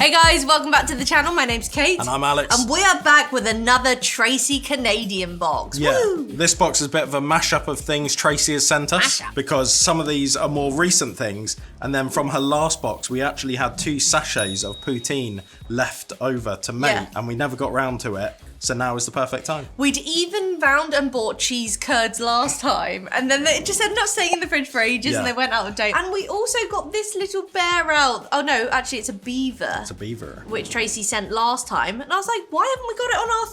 Hey guys, welcome back to the channel. My name's Kate. And I'm Alex. And we are back with another Tracy Canadian box. Yeah, Woo! This box is a bit of a mashup of things Tracy has sent us because some of these are more recent things, and then from her last box we actually had 2 sachets of poutine left over to make, and we never got round to it. So now is the perfect time. We'd even found and bought cheese curds last time, and then they just ended up staying in the fridge for ages and they went out of date. And we also got this little bear out. Oh no, actually it's a beaver. It's a beaver. Which Tracy sent last time. And I was like, why haven't we got it on our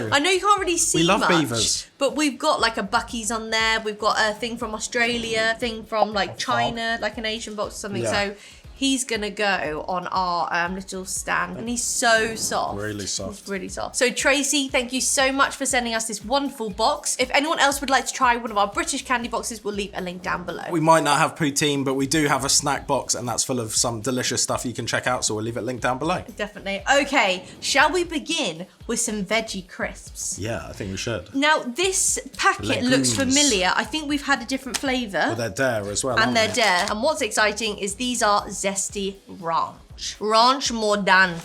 throne? I know you can't really see much. We love beavers. But we've got like a Bucky's on there. We've got a thing from Australia, thing from like China, like an Asian box or something. So he's gonna go on our little stand, and he's so soft. Really soft. He's really soft. So Tracy, thank you so much for sending us this wonderful box. If anyone else would like to try one of our British candy boxes, we'll leave a link down below. We might not have poutine, but we do have a snack box, and that's full of some delicious stuff you can check out, so we'll leave it linked down below. Definitely. Okay, shall we begin with some veggie crisps? Yeah, I think we should. Now, this packet looks familiar. I think we've had a different flavour. Well, they're dare as well, and they're dare. And what's exciting is these are Zesty Ranch. Ranch Mordan.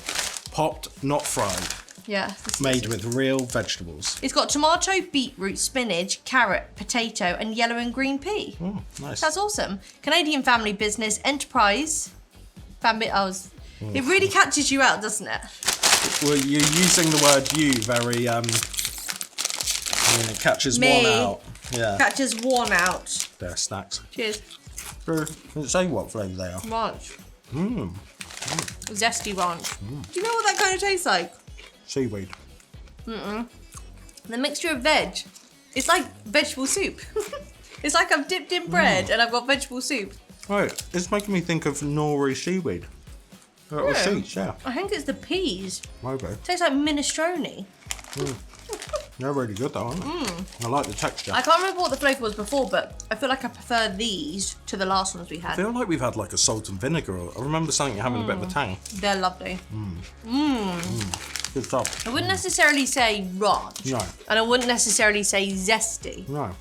Popped, not fried. Yeah. Made with real vegetables. It's got tomato, beetroot, spinach, carrot, potato, and yellow and green pea. Nice. That's awesome. Canadian family business, enterprise. It really catches you out, doesn't it? Well, you're using the word "you" very. I mean, it catches one out. Yeah. Catches one out. They're snacks. Cheers. Doesn't say what flavour they are. Ranch. Zesty ranch. Do you know what that kind of tastes like? Seaweed. The mixture of veg. It's like vegetable soup. It's like I've dipped in bread and I've got vegetable soup. Right, it's making me think of nori seaweed. Little sheets, yeah. I think it's the peas. Maybe. Tastes like minestrone. They're really good though, aren't they? I like the texture. I can't remember what the flavour was before, but I feel like I prefer these to the last ones we had. I feel like we've had like a salt and vinegar. I remember something having a bit of a tang. They're lovely. Good stuff. I wouldn't necessarily say ranch. No. And I wouldn't necessarily say zesty. No.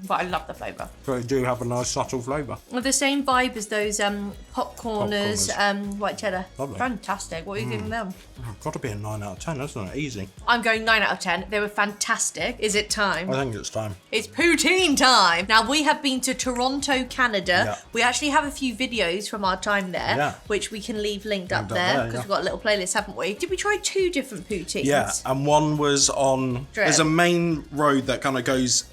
But I love the flavour. But they do have a nice subtle flavour. With the same vibe as those popcorners, white cheddar. Lovely. Fantastic. What are you giving them? Oh, got to be a 9 out of 10, isn't it? Easy. I'm going 9 out of 10. They were fantastic. Is it time? I think it's time. It's poutine time. Now, we have been to Toronto, Canada. Yeah. We actually have a few videos from our time there, which we can leave linked up there because we've got a little playlist, haven't we? Did we try 2 different poutines? Yeah, and one was on... There's a main road that kind of goes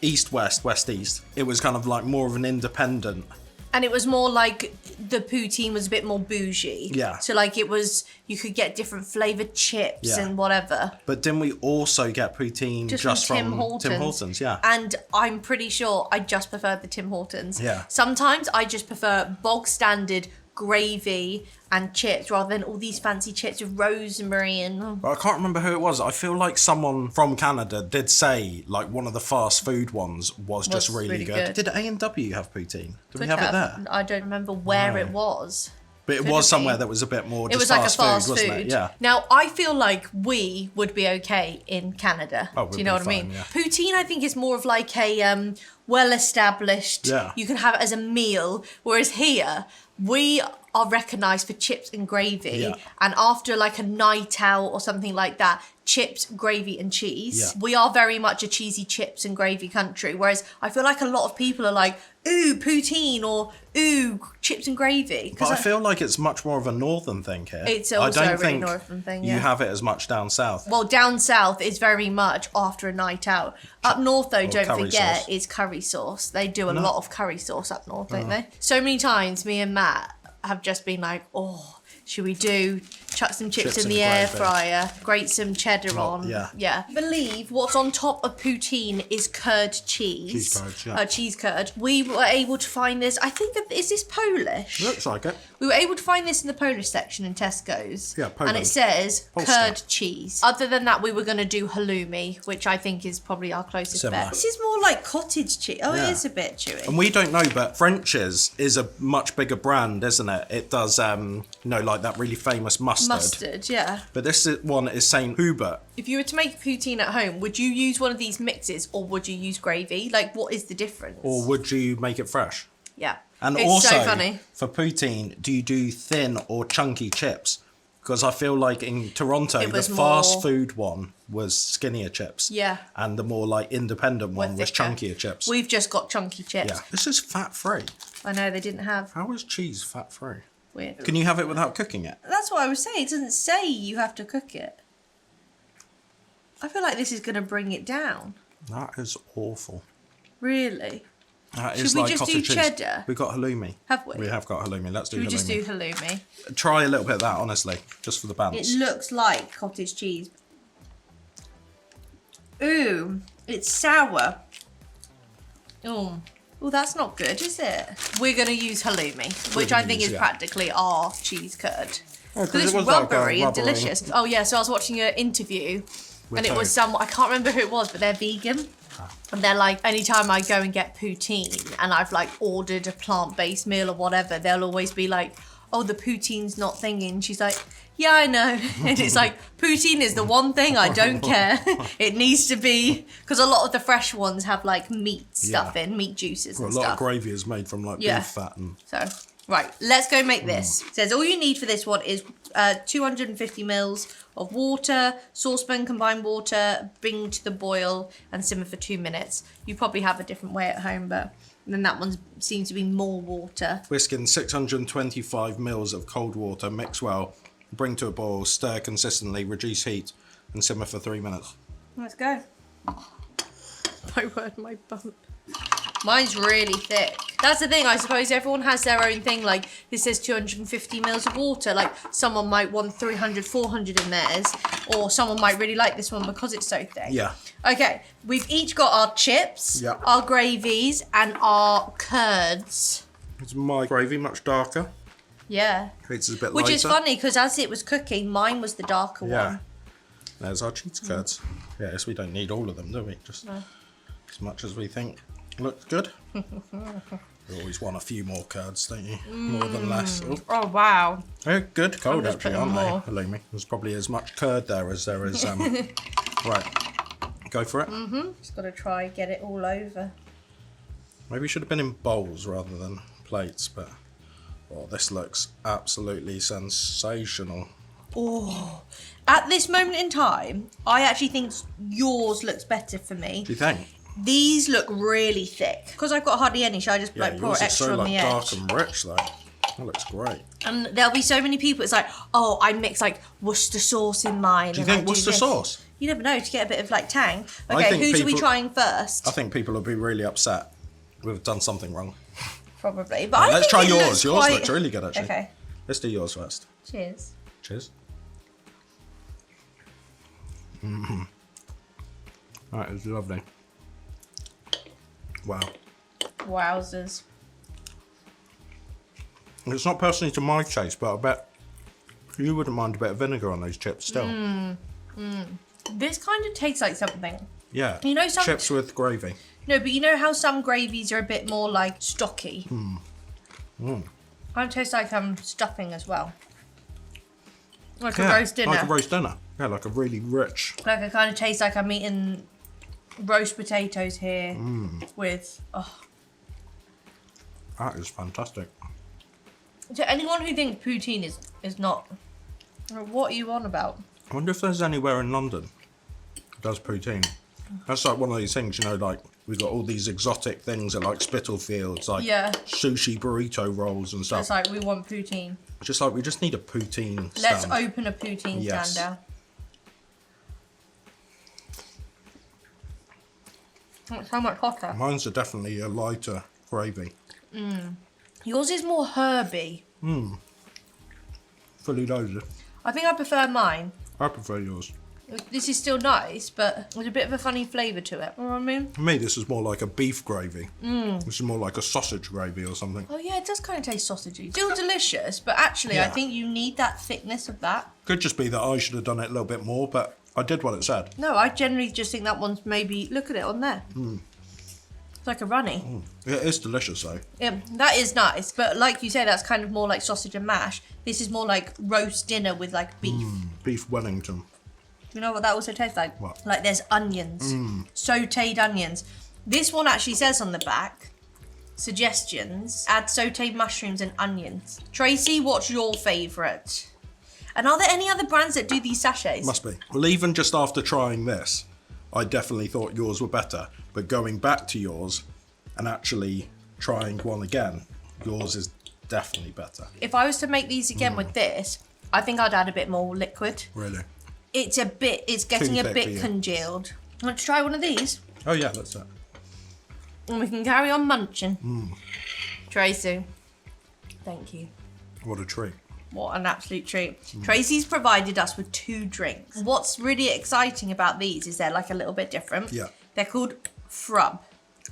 east-west, west-east. It was kind of like more of an independent. And it was more like the poutine was a bit more bougie. Yeah. So like it was, you could get different flavoured chips and whatever. But didn't we also get poutine just from Tim Hortons? Yeah. And I'm pretty sure I just prefer the Tim Hortons. Yeah. Sometimes I just prefer bog standard gravy and chips rather than all these fancy chips with rosemary and... But I can't remember who it was. I feel like someone from Canada did say like one of the fast food ones was just really good. Did A&W have poutine? Did we have it there? I don't remember where it was. But it was somewhere that was a bit more just it was like a fast food, wasn't it? Yeah. Now, I feel like we would be okay in Canada. Oh, do you know what I mean? Yeah. Poutine, I think, is more of like a well-established, you can have it as a meal, whereas here, we are recognised for chips and gravy, and after like a night out or something like that, chips, gravy and cheese. We are very much a cheesy chips and gravy country, whereas I feel like a lot of people are like, ooh, poutine, or ooh, chips and gravy. But I feel like it's much more of a northern thing here. It's also a really northern thing, you have it as much down south. Well, down south is very much after a night out. Up north, though, don't forget, is curry sauce. They do a lot of curry sauce up north, don't they? So many times, me and Matt have just been like, oh, should we chuck some chips in the air fryer, grate some cheddar on? Yeah. I believe what's on top of poutine is curd cheese. Cheese curds, yeah. Cheese curd. We were able to find this, I think, is this Polish? Looks like it. We were able to find this in the Polish section in Tesco's. Yeah, Poland. And it says curd cheese. Other than that, we were going to do halloumi, which I think is probably our closest bet. This is more like cottage cheese. Oh, it is a bit chewy. And we don't know, but French's is a much bigger brand, isn't it? It does, you know, like that really famous mustard. Mustard, yeah. But this one is saying Hubert. If you were to make poutine at home, would you use one of these mixes or would you use gravy? Like, what is the difference? Or would you make it fresh? Yeah. And it's also, so funny. for poutine, do you do thin or chunky chips? Because I feel like in Toronto, the fast food one was skinnier chips. Yeah. And the more like independent one was thicker. chunkier chips. We've just got chunky chips. Yeah. This is fat-free. I know, they didn't have. How is cheese fat-free? Weird. Can you have it without cooking it? That's what I was saying. It doesn't say you have to cook it. I feel like this is going to bring it down. That is awful. Really? That Should is we like just cottage do cheese. cheddar? We've got halloumi. Have we? We have got halloumi. Let's do halloumi. We just do halloumi. Try a little bit of that, honestly, just for the balance. It looks like cottage cheese. Ooh, it's sour. Oh, that's not good, is it? We're going to use halloumi, which I think is practically our cheese curd. Because it's rubbery and delicious. Oh yeah, so I was watching an interview and it was I can't remember who it was, but they're vegan. And they're like, anytime I go and get poutine and I've like ordered a plant-based meal or whatever, they'll always be like, oh, the poutine's not thinking. She's like, yeah, I know. And it's like, poutine is the one thing I don't care. It needs to be, because a lot of the fresh ones have like meat stuff in, meat juices and stuff. A lot of gravy is made from like beef fat. And... So, right, let's go make this. It says all you need for this one is 250 mils of water, saucepan combined water, bring to the boil and simmer for 2 minutes. You probably have a different way at home, but then that one seems to be more water. Whisk in 625 mils of cold water, mix well, bring to a boil, stir consistently, reduce heat and simmer for 3 minutes. Let's go. My word, my bump. Mine's really thick. That's the thing, I suppose everyone has their own thing. Like, this says 250 mils of water. Like, someone might want 300, 400 in theirs. Or someone might really like this one because it's so thick. Yeah. Okay, we've each got our chips, our gravies, and our curds. Is my gravy much darker? Yeah. It's a bit lighter. Which is funny, because as it was cooking, mine was the darker one. There's our cheese curds. Yes, we don't need all of them, do we? Just as much as we think looks good. You always want a few more curds, don't you? More than less. Oh, wow. They're good cold, actually, aren't they? Halloumi. There's probably as much curd there as there is... Right. Go for it. Just got to try get it all over. Maybe it should have been in bowls rather than plates, but... Oh, this looks absolutely sensational. Oh, at this moment in time, I actually think yours looks better for me. Do you think? These look really thick. Because I've got hardly any, so I just like pour extra on the edge. Dark and rich though. That looks great. And there'll be so many people, it's like, oh, I mix like Worcester sauce in mine. Do you think Worcester sauce? You never know, to get a bit of like tang. Okay, whose are we trying first? I think people will be really upset. We've done something wrong. Probably. But let's try yours. Yours looks really good actually. Okay. Let's do yours first. Cheers. Cheers. That is lovely. Wow. Wowzers. It's not personally to my taste, but I bet you wouldn't mind a bit of vinegar on those chips still. This kind of tastes like something. Yeah. You know, some chips with gravy. No, but you know how some gravies are a bit more like stocky? Kind of tastes like stuffing as well. Like a roast dinner. Like a roast dinner. Yeah, like a really rich. Like it kind of tastes like I'm eating roast potatoes here with... Oh. That is fantastic. To anyone who thinks poutine is not... What are you on about? I wonder if there's anywhere in London that does poutine. That's like one of these things, you know, like we've got all these exotic things at like Spitalfields, like sushi burrito rolls and stuff. It's like we want poutine. Just like we just need a poutine stand. Let's open a poutine stand now. It's so much hotter. Mine's definitely a lighter gravy. Yours is more herby. Fully loaded. I think I prefer mine. I prefer yours. This is still nice, but there's a bit of a funny flavour to it. You know what I mean? For me, this is more like a beef gravy. This is more like a sausage gravy or something. Oh yeah, it does kind of taste sausagey. Still delicious, but actually I think you need that thickness of that. Could just be that I should have done it a little bit more, but I did what it said. No, I generally just think that one's maybe... Look at it on there. It's like a runny. It is delicious though. Yeah, that is nice, but like you say, that's kind of more like sausage and mash. This is more like roast dinner with like beef. Beef Wellington. You know what that also tastes like? What? Like there's onions. Sauteed onions. This one actually says on the back, Suggestions. Add sauteed mushrooms and onions. Tracy, what's your favourite? And are there any other brands that do these sachets? Must be. Well, even just after trying this, I definitely thought yours were better. But going back to yours and actually trying one again, yours is definitely better. If I was to make these again with this, I think I'd add a bit more liquid. Really? It's getting a bit congealed. Want to try one of these? Oh yeah, that's it. And we can carry on munching. Tracy, thank you. What a treat. What an absolute treat. Tracy's provided us with 2 drinks. What's really exciting about these is they're like a little bit different. Yeah. They're called Frubb.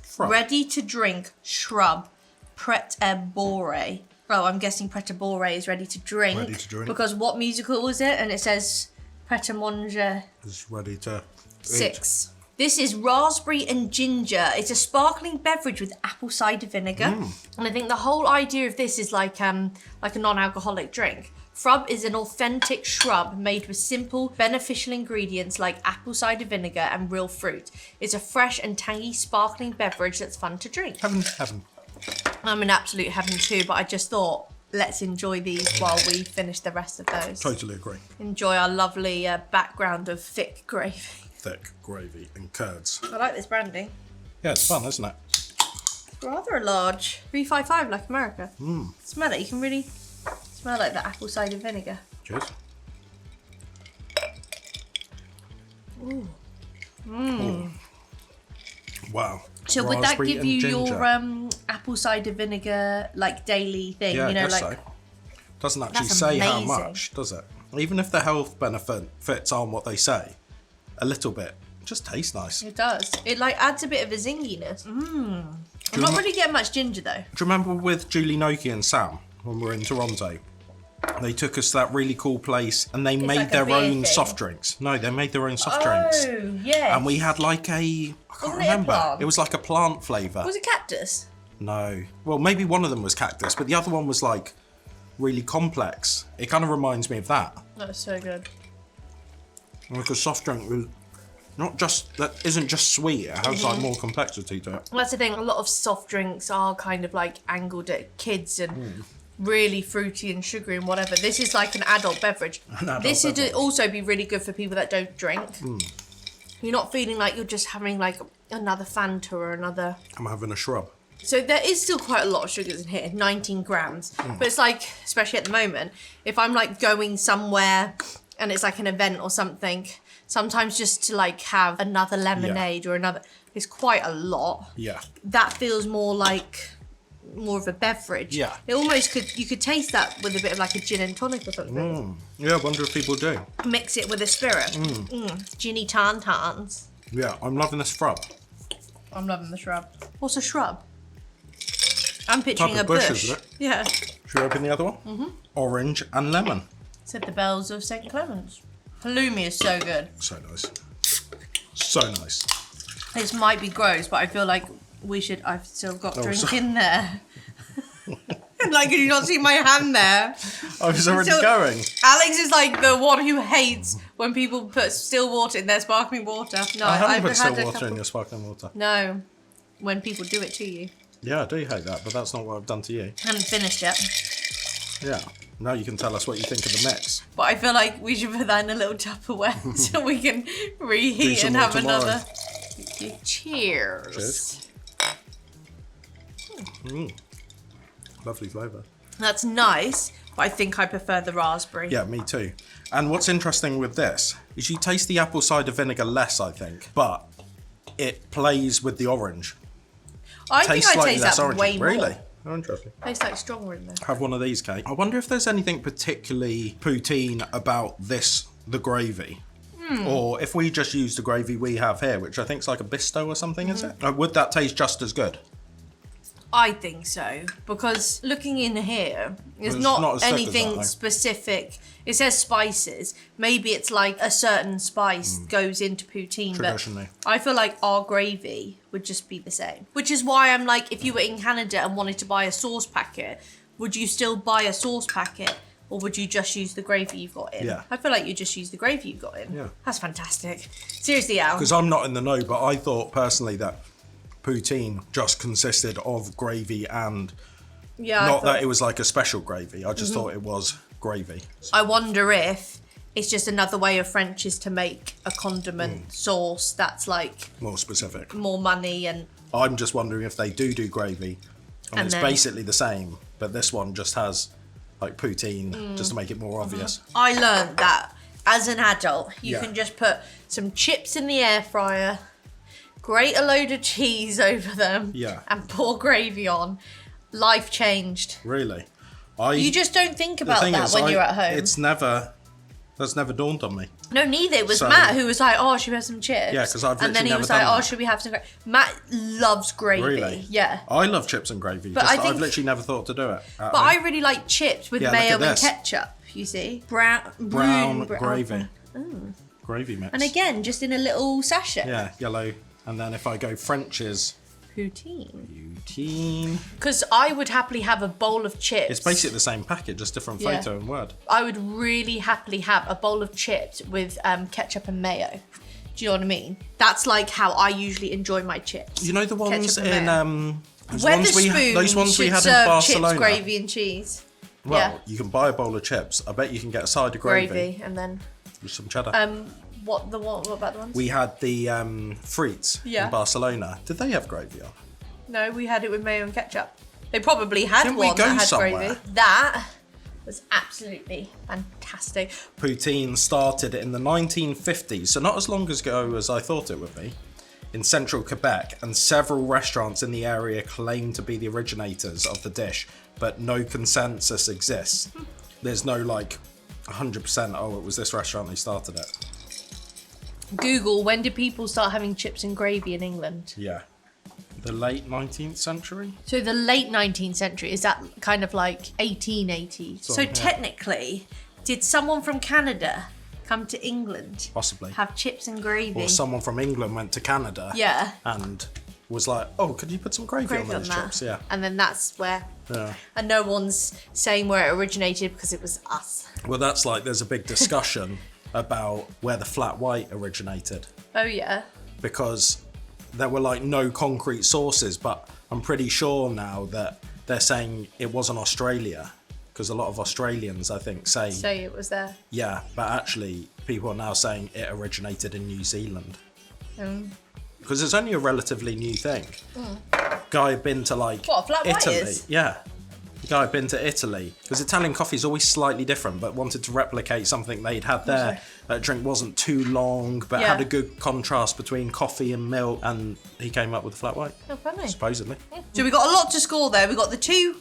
Frubb. Ready to drink Shrub Pret a Bore. Oh, I'm guessing Pret a Bore is ready to drink. Ready to drink. Because what musical was it? And it says Pret a Manger It's ready to 6. This is raspberry and ginger. It's a sparkling beverage with apple cider vinegar. And I think the whole idea of this is like a non-alcoholic drink. Frubb is an authentic shrub made with simple, beneficial ingredients like apple cider vinegar and real fruit. It's a fresh and tangy sparkling beverage that's fun to drink. Heaven. I'm in absolute heaven too, but I just thought, let's enjoy these while we finish the rest of those. Totally agree. Enjoy our lovely background of thick gravy. Thick gravy and curds. I like this brandy. Yeah, it's fun, isn't it? Rather a large. 355 like America. Smell it, you can really smell like the apple cider vinegar. Cheers. Ooh. Ooh. Wow. So would that Raspberry give and you ginger. your apple cider vinegar like daily thing? Yeah, you know, I guess like so. Doesn't actually That's say how amazing. much, does it? Even if the health benefits aren't what they say, a little bit just tastes nice. it does. It like adds a bit of a zinginess. I'm not really getting much ginger though. Do you remember with Julie Noki and Sam when we were in Toronto? They took us to that really cool place and they made like a their beer own thing. soft drinks. No, they made their own soft drinks. Oh, yeah. And we had like I can't Wasn't it a remember. plant? It was like a plant flavour. Was it cactus? No. Well, maybe one of them was cactus, but the other one was like really complex. It kind of reminds me of that. That was so good. Like a soft drink with that isn't just sweet, it has like more complexity to it. Well, that's the thing. A lot of soft drinks are kind of like angled at kids and really fruity and sugary and whatever. This is like an adult beverage. This would also be really good for people that don't drink. You're not feeling like you're just having like another Fanta or another. I'm having a shrub. So there is still quite a lot of sugars in here, 19 grams. But it's like, especially at the moment, if I'm like going somewhere and it's like an event or something, sometimes just to like have another lemonade or another, it's quite a lot. Yeah. That feels more of a beverage. Yeah. It almost you could taste that with a bit of like a gin and tonic or something. Yeah, I wonder if people do. Mix it with a spirit. Ginny tartans. Yeah, I'm loving this Frubb. I'm loving the shrub. What's a shrub? I'm picturing Type a of bush, bush. isn't it? Yeah. Should we open the other one? Orange and lemon. Said the bells of St. Clement's. Halloumi is so good. So nice. So nice. This might be gross, but I feel like I've still got drink in there. Like, did you not see my hand there? I was already going. Alex is like the one who hates when people put still water in their sparkling water. No, I haven't I've put had still water in your sparkling water. No, when people do it to you. Yeah, I do hate that, but that's not what I've done to you. I haven't finished yet. Yeah. Now you can tell us what you think of the mix. But I feel like we should put that in a little Tupperware so we can reheat some and more have tomorrow. another. Cheers. Cheers. Lovely flavour. That's nice, but I think I prefer the raspberry. Yeah, me too. And what's interesting with this is you taste the apple cider vinegar less, I think, but it plays with the orange. I think Tastes I slightly taste less that orange. way more. Really? Oh, interesting. Tastes like stronger in there. Have one of these, Kate. I wonder if there's anything particularly poutine about this, the gravy. Or if we just use the gravy we have here, which I think is like a bisto or something, is it? Would that taste just as good? I think so, because looking in here, it's It's not not as thick as anything that, though. specific. It says spices. Maybe it's like a certain spice goes into poutine, Traditionally. but I feel like our gravy would just be the same. Which is why I'm like, if you were in Canada and wanted to buy a sauce packet, would you still buy a sauce packet? Or would you just use the gravy you've got in? Yeah. I feel like you just use the gravy you've got in. Yeah. That's fantastic. Seriously, Al. Because I'm not in the know, but I thought personally that poutine just consisted of gravy and Yeah. not that it was like a special gravy. I just thought it was gravy. I wonder if it's just another way of French's to make a condiment sauce that's like More specific. more money and I'm just wondering if they do gravy and it's then- basically the same, but this one just has like poutine just to make it more obvious. I learned that as an adult, you Yeah. can just put some chips in the air fryer, grate a load of cheese over them, Yeah. and pour gravy on. Life changed. Really? You just don't think the about thing that is, when you're at home. That's never dawned on me. No, neither. It was So- Matt who was like, "Oh, should we have some chips?" Yeah, 'cause I've and then literally he never was like, done "Oh, that. should we have some gravy?" Matt loves gravy. Really? Yeah. I love chips and gravy. But Just I think- I've literally never thought to do it. But I really like chips with Yeah, look mayo at and this. ketchup. You see, brown gravy. Gravy mix. And again, just in a little sachet. Yeah, yellow. And then if I go French's Poutine. poutine. Because I would happily have a bowl of chips. It's basically the same packet, just different Yeah. photo and word. I would really happily have a bowl of chips with ketchup and mayo. Do you know what I mean? That's like how I usually enjoy my chips. You know the ones Ketchup and in mayo. those ones we should had in serve Barcelona. chips, gravy, and cheese. Well, yeah. you can buy a bowl of chips. I bet you can get a side of gravy And then with some cheddar. what about the ones? We had the frites Yeah. in Barcelona. Did they have gravy on? No, we had it with mayo and ketchup. They probably had Didn't we one go that had somewhere? gravy. That was absolutely fantastic. Poutine started in the 1950s, so not as long ago as I thought it would be, in central Quebec, and several restaurants in the area claim to be the originators of the dish, but no consensus exists. There's no like 100%, oh, it was this restaurant who started it. Google, when did people start having chips and gravy in England? Yeah. The late 19th century? So the late 19th century, is that kind of like 1880? So yeah. technically, did someone from Canada come to England? Possibly. Have chips and gravy? Or someone from England went to Canada Yeah. and was like, oh, could you put some gravy on those chips? Yeah. And then that's where... Yeah. And no one's saying where it originated because it was us. Well, that's like, there's a big discussion about where the flat white originated. Oh, yeah. Because there were like no concrete sources, but I'm pretty sure now that they're saying it wasn't Australia, because a lot of Australians, I think, say It was there. yeah, but actually people are now saying it originated in New Zealand. Because it's only a relatively new thing. Guy had been to like What, a flat white Italy. is? Yeah. The guy had been to Italy. Because Italian coffee is always slightly different, but wanted to replicate something they'd had there. That drink wasn't too long, but Yeah. had a good contrast between coffee and milk, and he came up with a flat white, Oh, funny. supposedly. So we got a lot to score there. We got the two...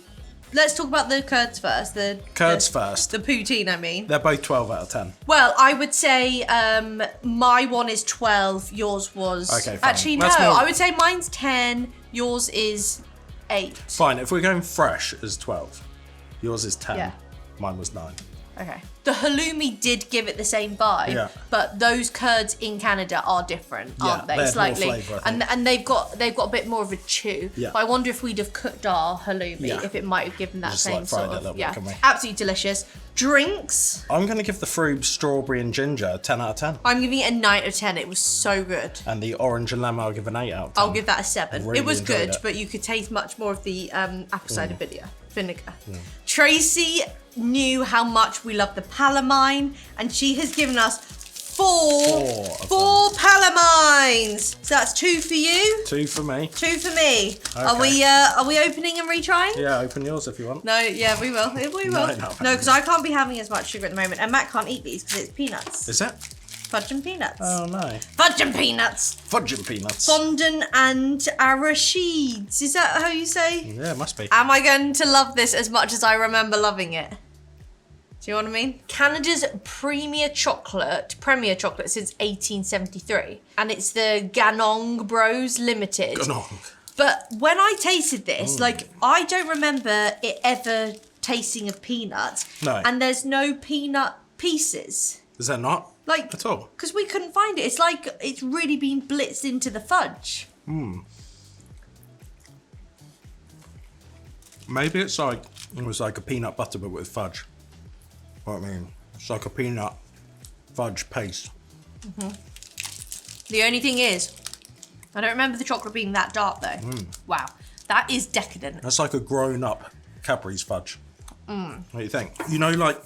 Let's talk about the curds first. Curds first. The poutine, I mean. They're both 12 out of 10. Well, I would say my one is 12, yours was... Okay, fine. Actually, no, That's more- I would say mine's 10, yours is 8. Fine, if we're going fresh as 12, yours is 10, Yeah. mine was 9. Okay. The halloumi did give it the same vibe, Yeah. but those curds in Canada are different, aren't they? they had more Slightly, flavour, I think. and they've got a bit more of a chew. Yeah. But I wonder if we'd have cooked our halloumi, Yeah. if it might have given that Just, same like, fried sort it a of little bit, yeah, can we? absolutely delicious. Drinks, I'm going to give the Frubb strawberry and ginger a 10 out of 10. I'm giving it a 9 out of 10. It was so good. And the orange and lemon, I'll give an 8 out of 10. I'll give that a 7. Really It was enjoyed good, it. but you could taste much more of the apple cider vinegar. Tracy knew how much we love the Palamine, and she has given us four Palamines. So that's 2 for you, 2 for me. 2 for me. Okay. Are we opening and retrying? Yeah, open yours if you want. No, yeah, we will. We will. No, No, because I can't be having as much sugar at the moment, and Matt can't eat these because it's peanuts. Is it? Fudge and peanuts. Oh, no. Fudge and peanuts. Fudge and peanuts. Fondant and arachides. Is that how you say? Yeah, it must be. Am I going to love this as much as I remember loving it? Do you know what I mean? Canada's premier chocolate since 1873. And it's the Ganong Bros Limited. Ganong. But when I tasted this, like, I don't remember it ever tasting of peanuts. No. And there's no peanut pieces. Is there not? Like, At all? because we couldn't find it. It's like it's really been blitzed into the fudge. Maybe it's like, it was like a peanut butter but with fudge. What I mean, it's like a peanut fudge paste. The only thing is, I don't remember the chocolate being that dark though. Wow, that is decadent. That's like a grown-up Cadbury's fudge. What do you think? You know, like,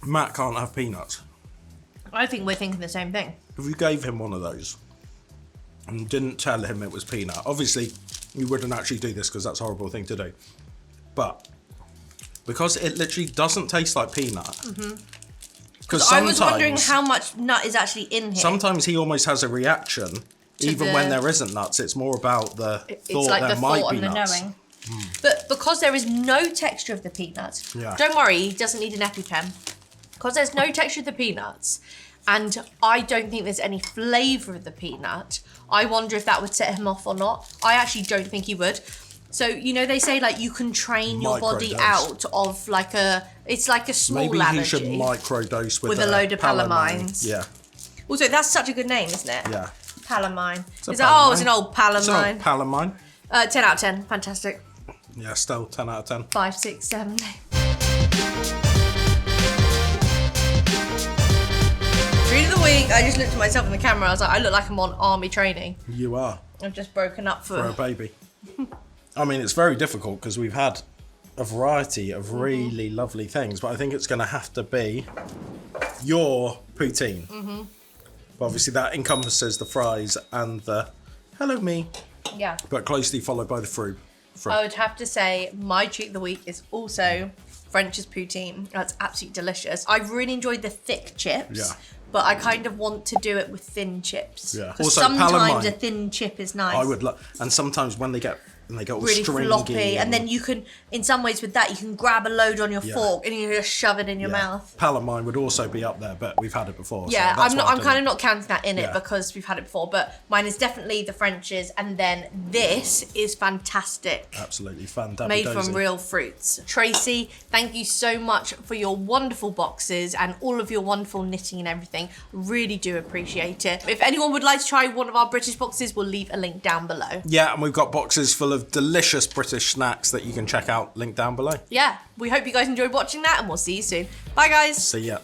Matt can't have peanuts. I think we're thinking the same thing. If you gave him one of those and didn't tell him it was peanut, obviously you wouldn't actually do this because that's a horrible thing to do. But because it literally doesn't taste like peanut. Because I was wondering how much nut is actually in here. Sometimes he almost has a reaction, even when there isn't nuts. It's more about the thought like there the might thought be and the nuts. knowing. But because there is no texture of the peanuts, don't worry, he doesn't need an EpiPen. Because there's no texture of the peanuts, and I don't think there's any flavour of the peanut, I wonder if that would set him off or not. I actually don't think he would. So, you know, they say, like, you can train your body out of, like, it's like a small allergy. Maybe he should microdose with a load of palamines. Yeah. Also, that's such a good name, isn't it? Yeah. Palamine. It's an old palamine. It's an old palamine. 10 out of 10. Fantastic. Yeah, still 10 out of 10. 5, 6, 7. Treat of the week. I just looked at myself in the camera. I was like, I look like I'm on army training. You are. I've just broken up for a baby. I mean, it's very difficult because we've had a variety of really lovely things, but I think it's going to have to be your poutine. But obviously that encompasses the fries and the hello me. Yeah. But closely followed by the Frubb. I would have to say my treat of the week is also French's poutine. That's absolutely delicious. I've really enjoyed the thick chips, but I kind of want to do it with thin chips. Yeah. Also, sometimes a thin chip is nice. I would love, and sometimes when they get all really stringy floppy, and then you can, in some ways with that, you can grab a load on your fork and you just shove it in your mouth. Palamine would also be up there, but we've had it before. Yeah, so I'm kind of not counting that in it because we've had it before, but mine is definitely the French's, and then this is fantastic. Absolutely fantastic. Made from real fruits. Tracy, thank you so much for your wonderful boxes and all of your wonderful knitting and everything. Really do appreciate it. If anyone would like to try one of our British boxes, we'll leave a link down below. Yeah, and we've got boxes full of delicious British snacks that you can check out, link down below. Yeah, we hope you guys enjoyed watching that, and we'll see you soon. Bye guys. See ya.